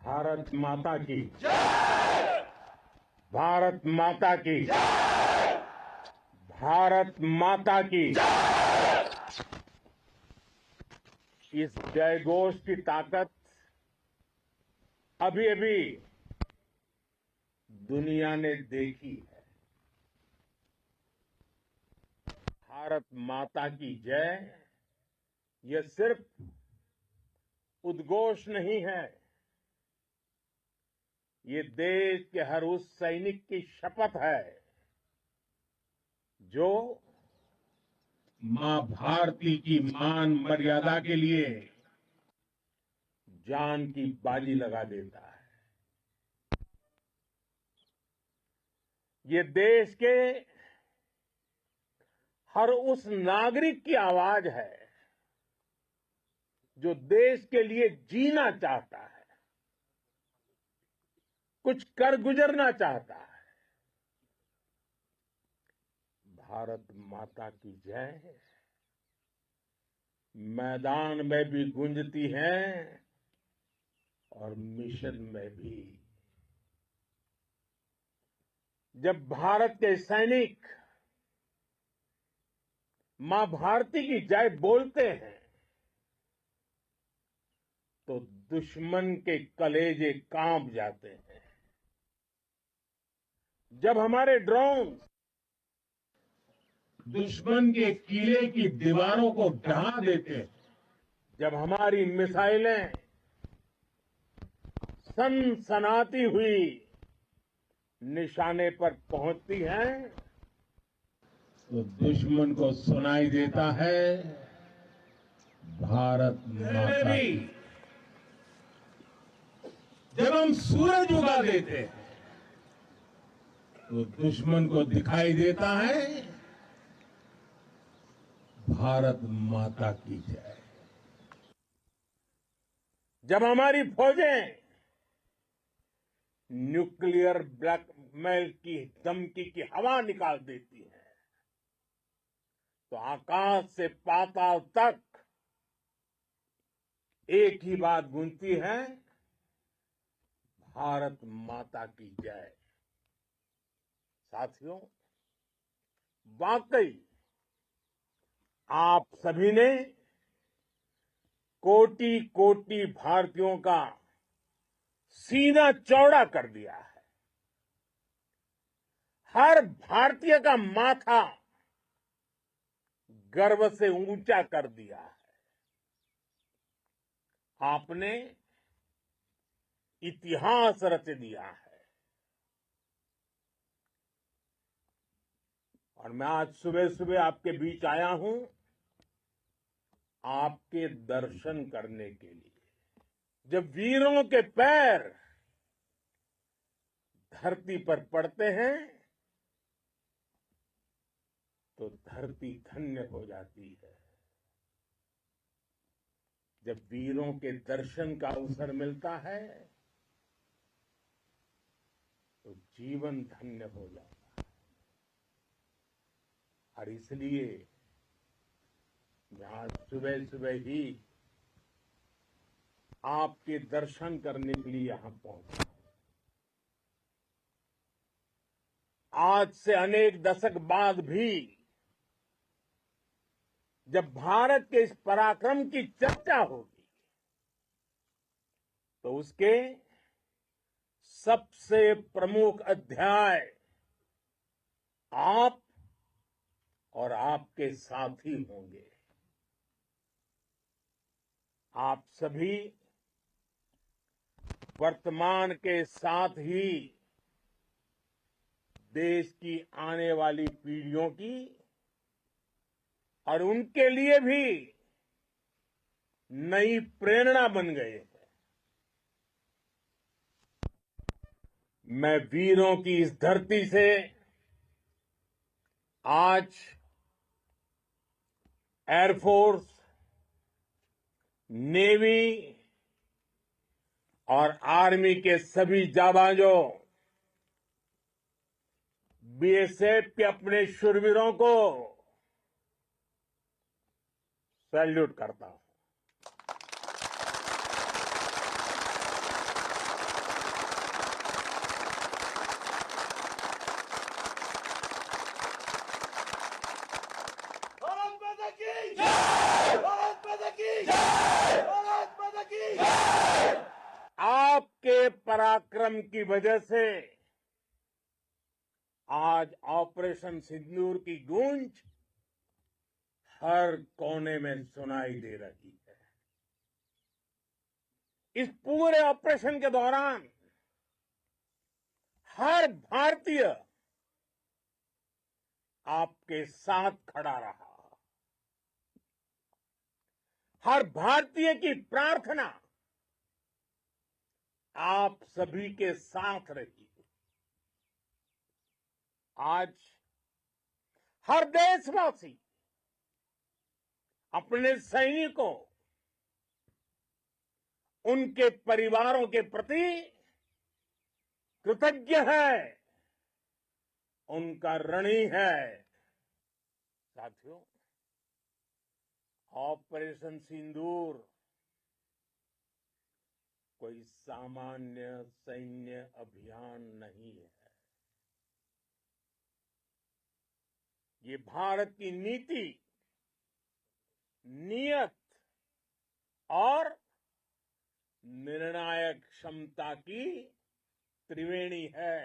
भारत माता की भारत माता की भारत माता की इस जयघोष की ताकत अभी अभी दुनिया ने देखी है। भारत माता की जय यह सिर्फ उद्घोष नहीं है, ये देश के हर उस सैनिक की शपथ है जो मां भारती की मान मर्यादा के लिए जान की बाजी लगा देता है। ये देश के हर उस नागरिक की आवाज है जो देश के लिए जीना चाहता है, कुछ कर गुजरना चाहता है। भारत माता की जय मैदान में भी गूंजती है और मिशन में भी। जब भारत के सैनिक मां भारती की जय बोलते हैं तो दुश्मन के कलेजे कांप जाते हैं। जब हमारे ड्रोन दुश्मन के किले की दीवारों को ढहा देते हैं, जब हमारी मिसाइलें सनसनाती हुई निशाने पर पहुंचती हैं तो दुश्मन को सुनाई देता है भारत माता की। जब हम सूरज उगा देते हैं तो दुश्मन को दिखाई देता है भारत माता की जय। जब हमारी फौजें न्यूक्लियर ब्लैकमेल की धमकी की हवा निकाल देती है तो आकाश से पाताल तक एक ही बात गूंजती है, भारत माता की जय। साथियों, वाकई आप सभी ने कोटि कोटि भारतीयों का सीना चौड़ा कर दिया है। हर भारतीय का माथा गर्व से ऊंचा कर दिया है। आपने इतिहास रच दिया है। और मैं आज सुबह सुबह आपके बीच आया हूं आपके दर्शन करने के लिए। जब वीरों के पैर धरती पर पड़ते हैं तो धरती धन्य हो जाती है। जब वीरों के दर्शन का अवसर मिलता है तो जीवन धन्य हो जाता है। और इसलिए मैं आज सुबह सुबह ही आपके दर्शन करने के लिए यहां पहुंचा। आज से अनेक दशक बाद भी जब भारत के इस पराक्रम की चर्चा होगी तो उसके सबसे प्रमुख अध्याय आप और आपके साथी होंगे। आप सभी वर्तमान के साथ ही देश की आने वाली पीढ़ियों की और उनके लिए भी नई प्रेरणा बन गए हैं। मैं वीरों की इस धरती से आज एयरफोर्स, नेवी और आर्मी के सभी जाबाजों, बीएसएफ के अपने शूरवीरों को सैल्यूट करता हूं। पराक्रम की वजह से आज ऑपरेशन सिंदूर की गूंज हर कोने में सुनाई दे रही है। इस पूरे ऑपरेशन के दौरान हर भारतीय आपके साथ खड़ा रहा। हर भारतीय की प्रार्थना आप सभी के साथ रही। आज हर देशवासी अपने सैनिकों, उनके परिवारों के प्रति कृतज्ञ है, उनका ऋणी है। साथियों, ऑपरेशन सिंदूर कोई सामान्य सैन्य अभियान नहीं है। ये भारत की नीति, नियत और निर्णायक क्षमता की त्रिवेणी है।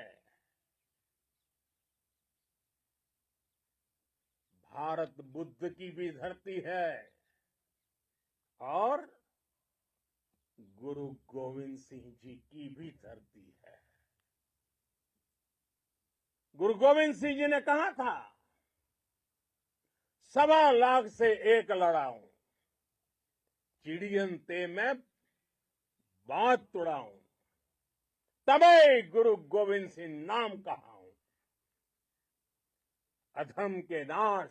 भारत बुद्ध की भी धरती है और गुरु गोविंद सिंह जी की भी धरती है। गुरु गोविंद सिंह जी ने कहा था, 1.25 लाख से एक लड़ाऊं, चिड़ियन ते मैं बात तुड़ाऊं, तबे गुरु गोविंद सिंह नाम कहाऊं। अधर्म के नाश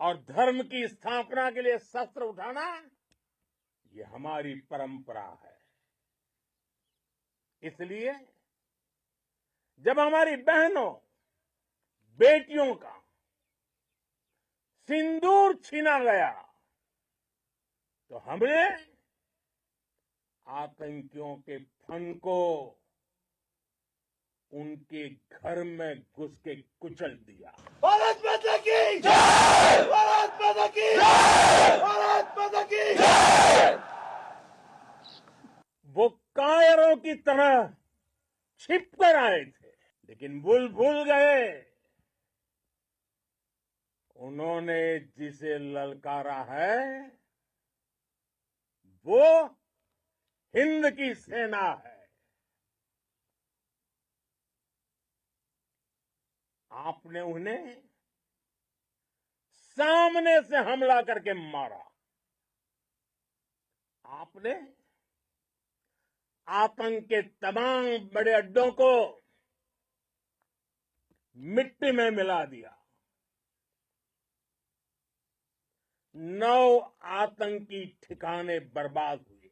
और धर्म की स्थापना के लिए शस्त्र उठाना, ये हमारी परंपरा है। इसलिए जब हमारी बहनों, बेटियों का सिंदूर छीना गया, तो हमने आतंकियों के फन को उनके घर में घुस के कुचल दिया। भारत माता की जय! भारत माता की जय! भारत माता की जय! वो कायरों की तरह छिप कर आए थे, लेकिन भूल गए उन्होंने जिसे ललकारा है वो हिंद की सेना है। आपने उन्हें सामने से हमला करके मारा। आपने आतंक के तमाम बड़े अड्डों को मिट्टी में मिला दिया। 9 आतंकी ठिकाने बर्बाद हुए।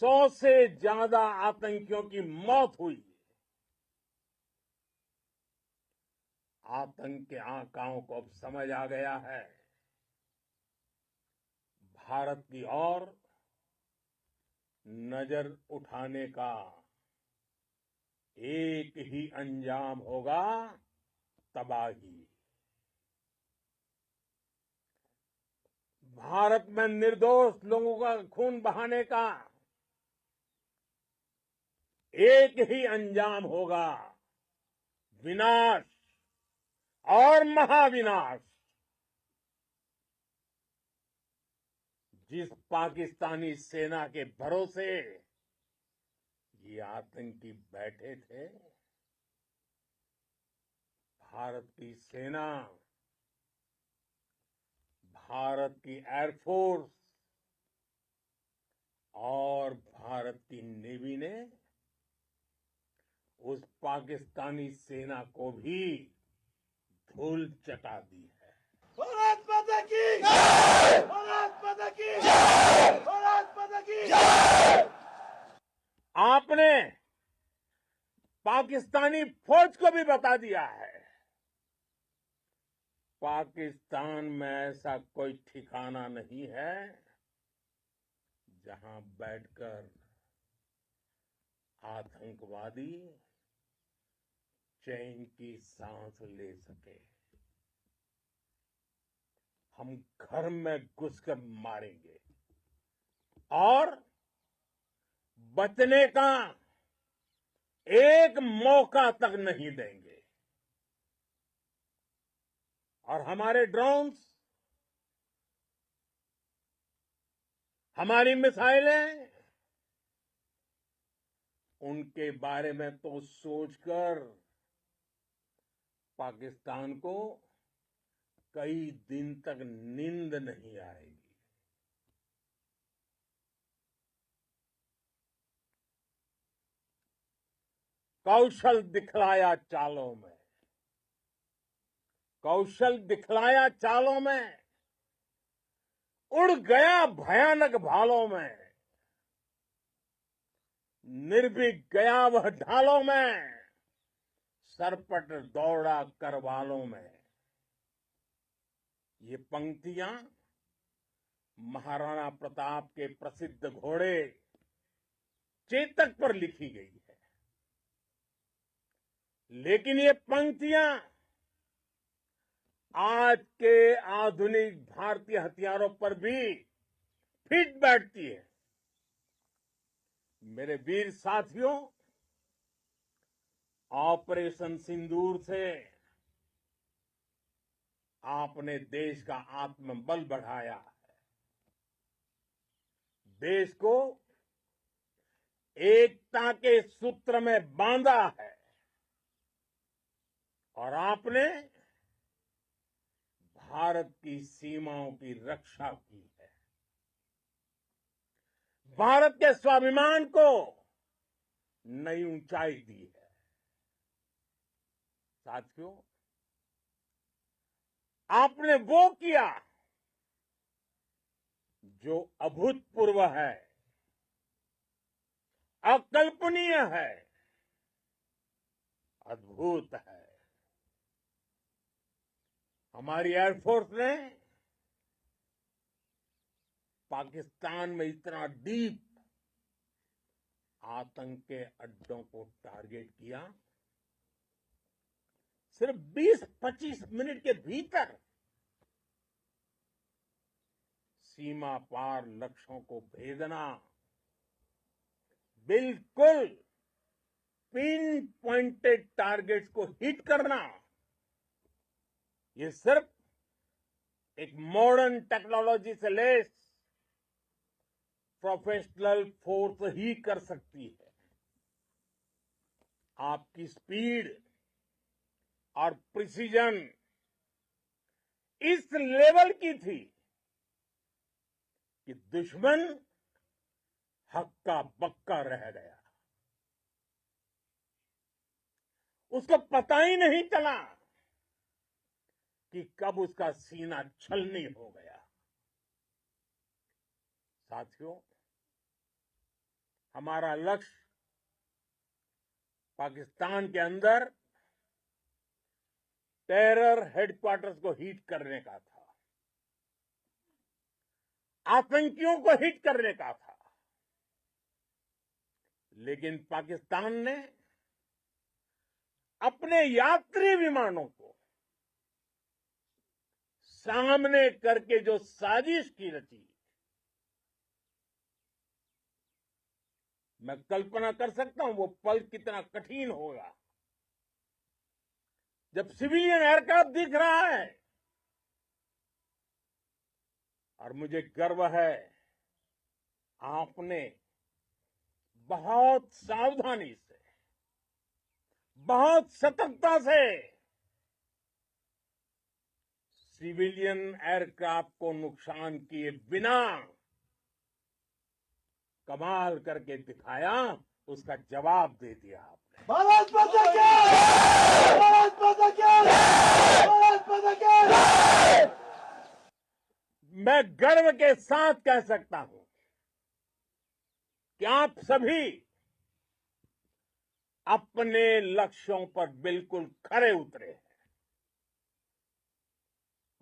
100 से ज्यादा आतंकियों की मौत हुई। आतंक के आकाओं को अब समझ आ गया है, भारत की ओर नजर उठाने का एक ही अंजाम होगा, तबाही। भारत में निर्दोष लोगों का खून बहाने का एक ही अंजाम होगा, विनाश और महाविनाश। जिस पाकिस्तानी सेना के भरोसे ये आतंकी बैठे थे, भारत की सेना, भारत की एयरफोर्स और भारत की नेवी ने उस पाकिस्तानी सेना को भी धूल चटा दी है। भारत माता की जय! भारत माता की जय! भारत माता की जय! आपने पाकिस्तानी फौज को भी बता दिया है, पाकिस्तान में ऐसा कोई ठिकाना नहीं है जहां बैठकर आतंकवादी चैन की सांस ले सके। हम घर में घुसकर मारेंगे, और बचने का एक मौका तक नहीं देंगे। और हमारे ड्रोन्स, हमारी मिसाइलें, उनके बारे में तो सोचकर पाकिस्तान को कई दिन तक नींद नहीं आएगी। कौशल दिखलाया चालों में, कौशल दिखलाया चालों में, उड़ गया भयानक भालों में, निर्भीक गया वह ढालों में, सरपट दौड़ा करवालों में। ये पंक्तियां महाराणा प्रताप के प्रसिद्ध घोड़े चेतक पर लिखी गई है। लेकिन ये पंक्तियां आज के आधुनिक भारतीय हथियारों पर भी फिट बैठती है। मेरे वीर साथियों, ऑपरेशन सिंदूर से आपने देश का आत्मबल बढ़ाया है, देश को एकता के सूत्र में बांधा है और आपने भारत की सीमाओं की रक्षा की है। भारत के स्वाभिमान को नई ऊंचाई दी है। साथियों, आपने वो किया जो अभूतपूर्व है, अकल्पनीय है, अद्भुत है। हमारी एयरफोर्स ने पाकिस्तान में इतना डीप आतंक के अड्डों को टारगेट किया, सिर्फ 20-25 मिनट के भीतर सीमा पार लक्ष्यों को भेदना, बिल्कुल पिन पॉइंटेड टारगेट्स को हिट करना, ये सिर्फ एक मॉडर्न टेक्नोलॉजी से लेस प्रोफेशनल फोर्स ही कर सकती है। आपकी स्पीड और प्रिसीजन इस लेवल की थी कि दुश्मन हक्का बक्का रह गया। उसको पता ही नहीं चला कि कब उसका सीना छलनी हो गया। साथियों, हमारा लक्ष्य पाकिस्तान के अंदर टेरर हेडक्वार्टर्स को हिट करने का था, आतंकियों को हिट करने का था। लेकिन पाकिस्तान ने अपने यात्री विमानों को सामने करके जो साजिश की रची, मैं कल्पना कर सकता हूं वो पल कितना कठिन होगा जब सिविलियन एयरक्राफ्ट दिख रहा है। और मुझे गर्व है, आपने बहुत सावधानी से, बहुत सतर्कता से सिविलियन एयरक्राफ्ट को नुकसान किए बिना कमाल करके दिखाया, उसका जवाब दे दिया आपने। भारत माता की! भारत माता की! भारत माता की! मैं गर्व के साथ कह सकता हूं कि आप सभी अपने लक्ष्यों पर बिल्कुल खरे उतरे हैं।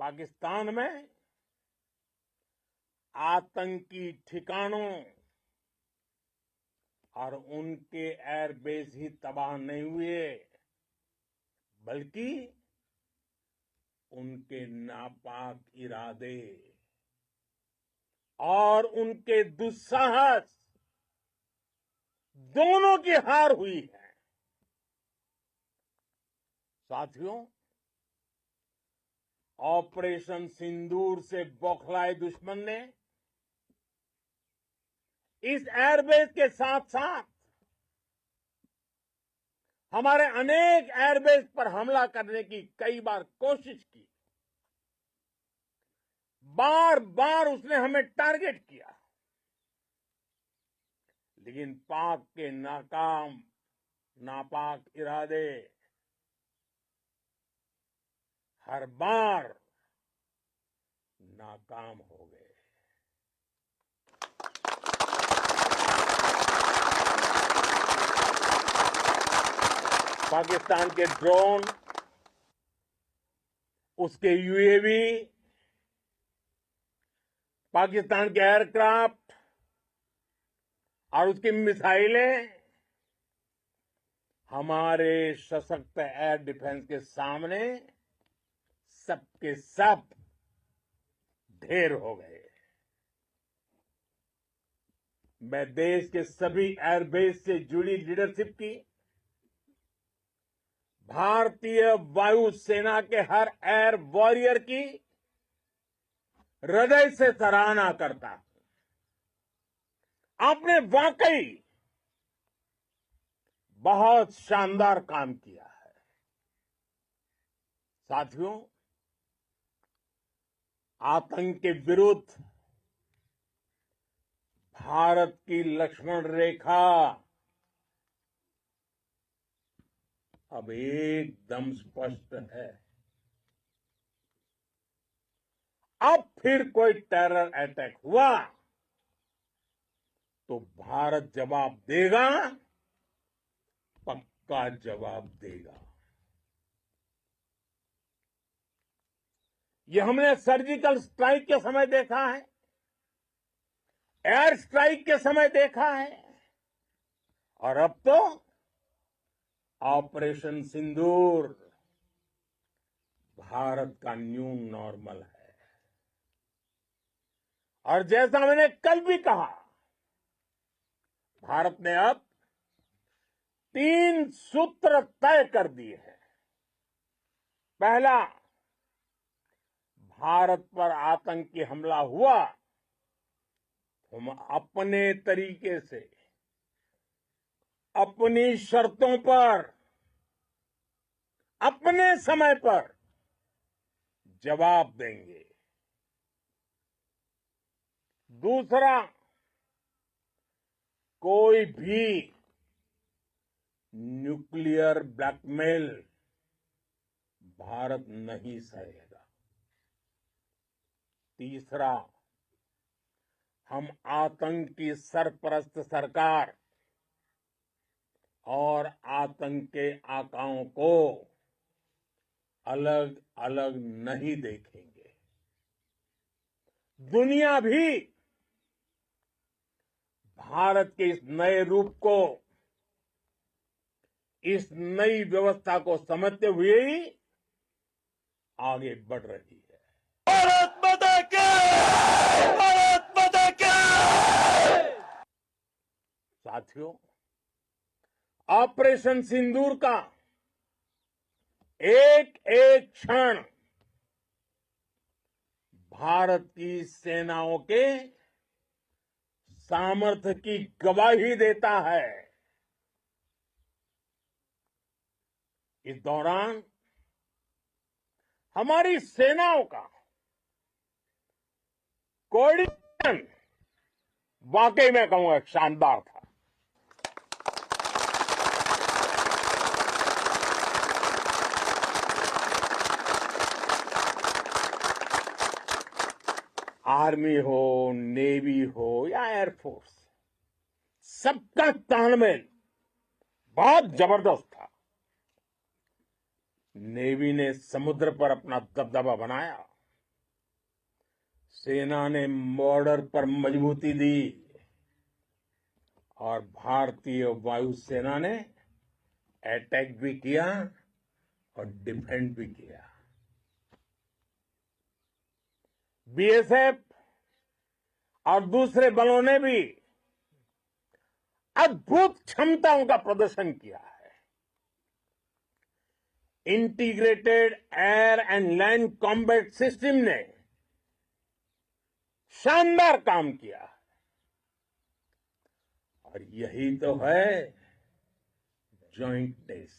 पाकिस्तान में आतंकी ठिकानों और उनके एयरबेस ही तबाह नहीं हुए, बल्कि उनके नापाक इरादे, और उनके दुस्साहस दोनों की हार हुई है। साथियों, ऑपरेशन सिंदूर से बौखलाए दुश्मन ने इस एयरबेस के साथ साथ हमारे अनेक एयरबेस पर हमला करने की कई बार कोशिश की। बार बार उसने हमें टारगेट किया, लेकिन पाक के नापाक इरादे हर बार नाकाम हो गए। पाकिस्तान के ड्रोन, उसके यूएवी, पाकिस्तान के एयरक्राफ्ट और उसकी मिसाइलें हमारे सशक्त एयर डिफेंस के सामने सबके सब ढेर हो गए। मैं देश के सभी एयरबेस से जुड़ी लीडरशिप की, भारतीय वायुसेना के हर एयर वॉरियर की हृदय से सराहना करता हूं। आपने वाकई बहुत शानदार काम किया है। साथियों, आतंक के विरुद्ध भारत की लक्ष्मण रेखा अब एकदम स्पष्ट है। अब फिर कोई टेरर अटैक हुआ तो भारत जवाब देगा, पक्का जवाब देगा। ये हमने सर्जिकल स्ट्राइक के समय देखा है, एयर स्ट्राइक के समय देखा है, और अब तो ऑपरेशन सिंदूर भारत का न्यू नॉर्मल है। और जैसा मैंने कल भी कहा, भारत ने अब 3 सूत्र तय कर दिए हैं। पहला, भारत पर आतंकी हमला हुआ, हम अपने तरीके से, अपनी शर्तों पर, अपने समय पर जवाब देंगे। दूसरा, कोई भी न्यूक्लियर ब्लैकमेल भारत नहीं सहेगा। तीसरा, हम आतंक की सरपरस्त सरकार और आतंक के आकाओं को अलग अलग नहीं देखेंगे। दुनिया भी भारत के इस नए रूप को, इस नई व्यवस्था को समझते हुए ही आगे बढ़ रही है। भारत माता की! भारत माता की! साथियों, ऑपरेशन सिंदूर का एक एक क्षण भारत की सेनाओं के सामर्थ्य की गवाही देता है। इस दौरान हमारी सेनाओं का कोऑर्डिनेशन वाकई में कहूंगा शानदार था। आर्मी हो, नेवी हो या एयरफोर्स, सबका तालमेल बहुत जबरदस्त था। नेवी ने समुद्र पर अपना दबदबा बनाया, सेना ने बॉर्डर पर मजबूती दी और भारतीय वायुसेना ने अटैक भी किया और डिफेंड भी किया। बीएसएफ और दूसरे बलों ने भी अद्भुत क्षमताओं का प्रदर्शन किया है। Integrated air and land combat system ने शानदार काम किया है। और यही तो है जॉइंटनेस।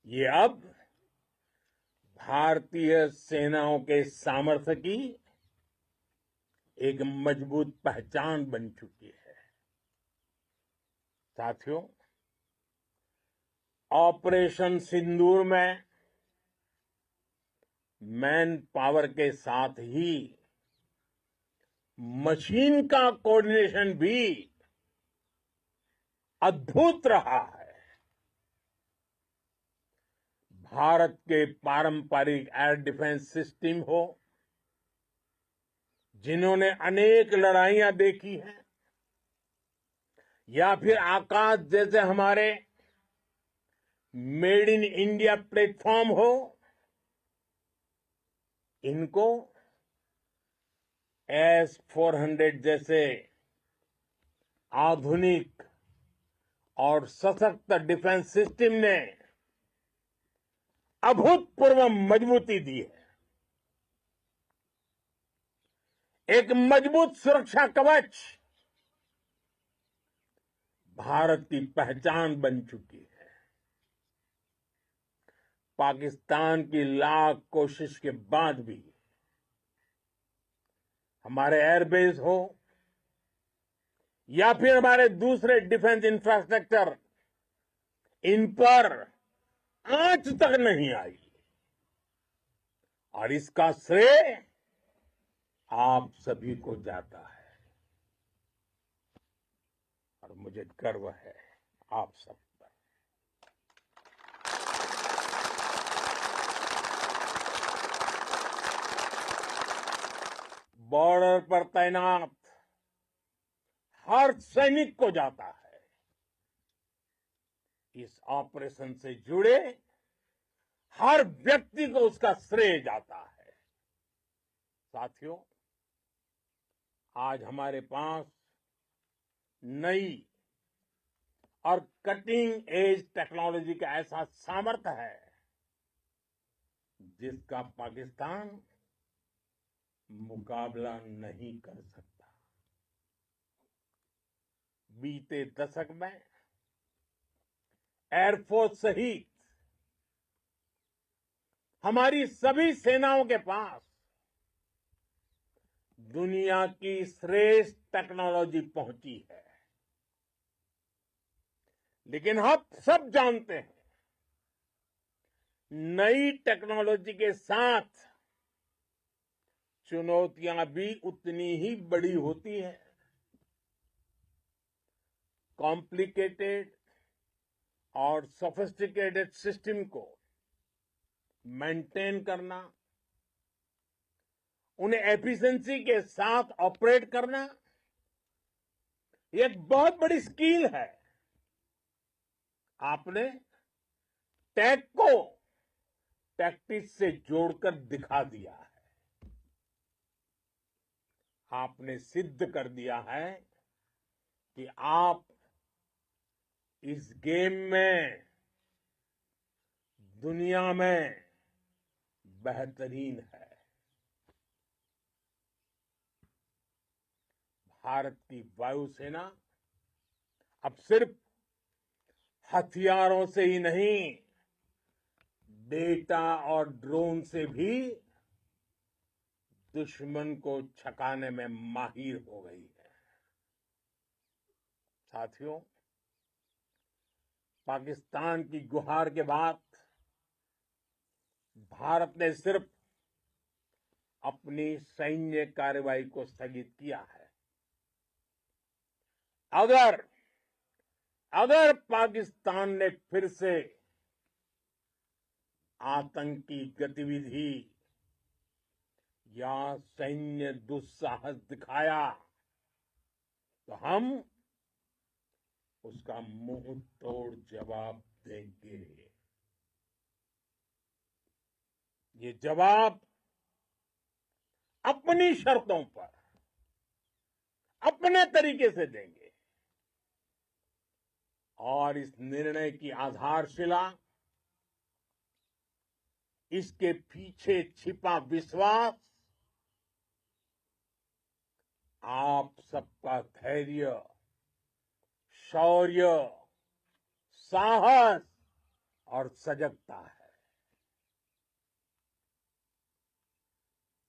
ये अब भारतीय सेनाओं के सामर्थ्य की एक मजबूत पहचान बन चुकी है। साथियों, ऑपरेशन सिंदूर में मैन पावर के साथ ही मशीन का कोऑर्डिनेशन भी अद्भुत रहा है। भारत के पारंपरिक एयर डिफेंस सिस्टम हो, जिन्होंने अनेक लड़ाइयां देखी हैं, या फिर आकाश जैसे हमारे मेड इन इंडिया प्लेटफॉर्म हो, इनको S-400 जैसे आधुनिक और सशक्त डिफेंस सिस्टम ने अभूतपूर्व मजबूती दी है। एक मजबूत सुरक्षा कवच भारत की पहचान बन चुकी है। पाकिस्तान की लाख कोशिश के बाद भी हमारे एयरबेस हो या फिर हमारे दूसरे डिफेंस इंफ्रास्ट्रक्चर, इन पर आंच तक नहीं आई। और इसका श्रेय आप सभी को जाता है। और मुझे गर्व है आप सब पर। बॉर्डर पर तैनात हर सैनिक को जाता है। इस ऑपरेशन से जुड़े हर व्यक्ति को उसका श्रेय जाता है। साथियों, आज हमारे पास नई और कटिंग एज टेक्नोलॉजी का ऐसा सामर्थ्य है जिसका पाकिस्तान मुकाबला नहीं कर सकता। बीते दशक में एयरफोर्स सहित हमारी सभी सेनाओं के पास दुनिया की श्रेष्ठ टेक्नोलॉजी पहुंची है। लेकिन हम सब जानते हैं, नई टेक्नोलॉजी के साथ चुनौतियां भी उतनी ही बड़ी होती हैं। कॉम्प्लिकेटेड और सोफिस्टिकेटेड सिस्टम को मेंटेन करना, उन्हें एफिशिएंसी के साथ ऑपरेट करना, ये एक बहुत बड़ी स्किल है। आपने टेक को टैक्टिक्स से जोड़कर दिखा दिया है। आपने सिद्ध कर दिया है कि आप इस गेम में दुनिया में बेहतरीन है। भारत की वायुसेना अब सिर्फ हथियारों से ही नहीं, डेटा और ड्रोन से भी दुश्मन को छकाने में माहिर हो गई है। साथियों, पाकिस्तान की गुहार के बाद भारत ने सिर्फ अपनी सैन्य कार्रवाई को स्थगित किया है। अगर पाकिस्तान ने फिर से आतंकी गतिविधि या सैन्य दुस्साहस दिखाया तो हम उसका मुंह तोड़ जवाब देंगे। ये जवाब अपनी शर्तों पर अपने तरीके से देंगे और इस निर्णय की आधारशिला इसके पीछे छिपा विश्वास आप सबका धैर्य, शौर्य, साहस और सजगता है।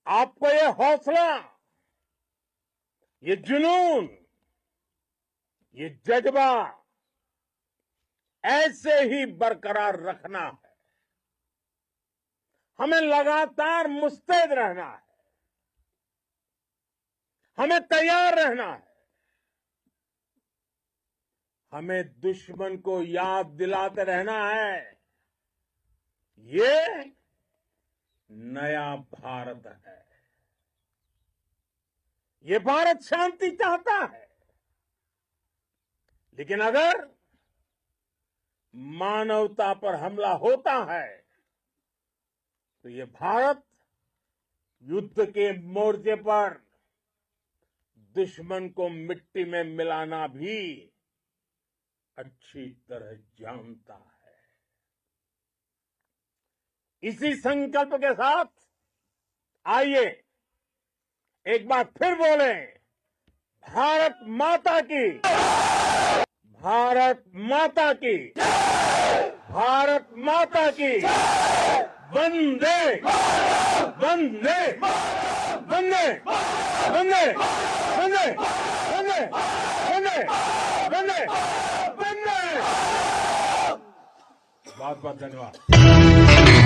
आपको ये हौसला, ये जुनून, ये जज्बा ऐसे ही बरकरार रखना है। हमें लगातार मुस्तैद रहना है, हमें तैयार रहना है। हमें दुश्मन को याद दिलाते रहना है, ये नया भारत है। ये भारत शांति चाहता है, लेकिन अगर मानवता पर हमला होता है तो ये भारत युद्ध के मोर्चे पर दुश्मन को मिट्टी में मिलाना भी अच्छी तरह जानता है। इसी संकल्प के साथ आइए एक बार फिर बोलें, भारत माता की, भारत माता की, भारत माता की, वंदे वंदे वंदे वंदे वंदे वंदे वंदे वंदे वंदे। बहुत बहुत धन्यवाद।